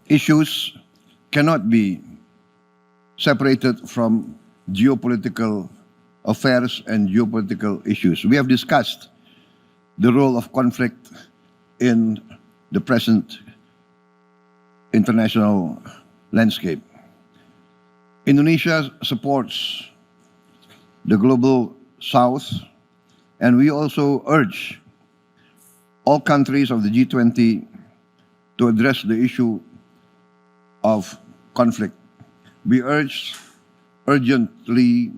issues cannot be separated from geopolitical affairs and geopolitical issues. We have discussed the role of conflict in the present international landscape. Indonesia supports the global South, and we also urge all countries of the G20 to address the issue of conflict. We urge urgently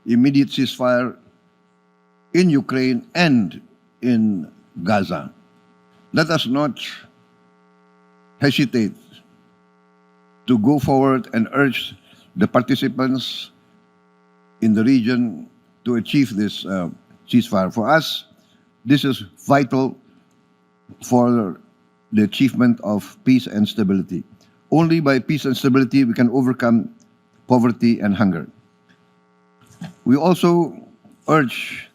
immediate ceasefire in Ukraine and in Gaza. Let us not hesitate to go forward and urge the participants in the region to achieve this ceasefire. For us, this is vital for the achievement of peace and stability. Only by peace and stability we can overcome poverty and hunger. We also urge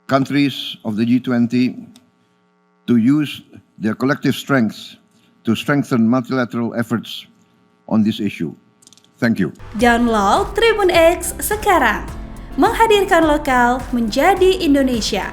countries of the G20 to use their collective strengths to strengthen multilateral efforts on this issue. Thank you. Download Tribun X sekarang. Menghadirkan lokal menjadi Indonesia.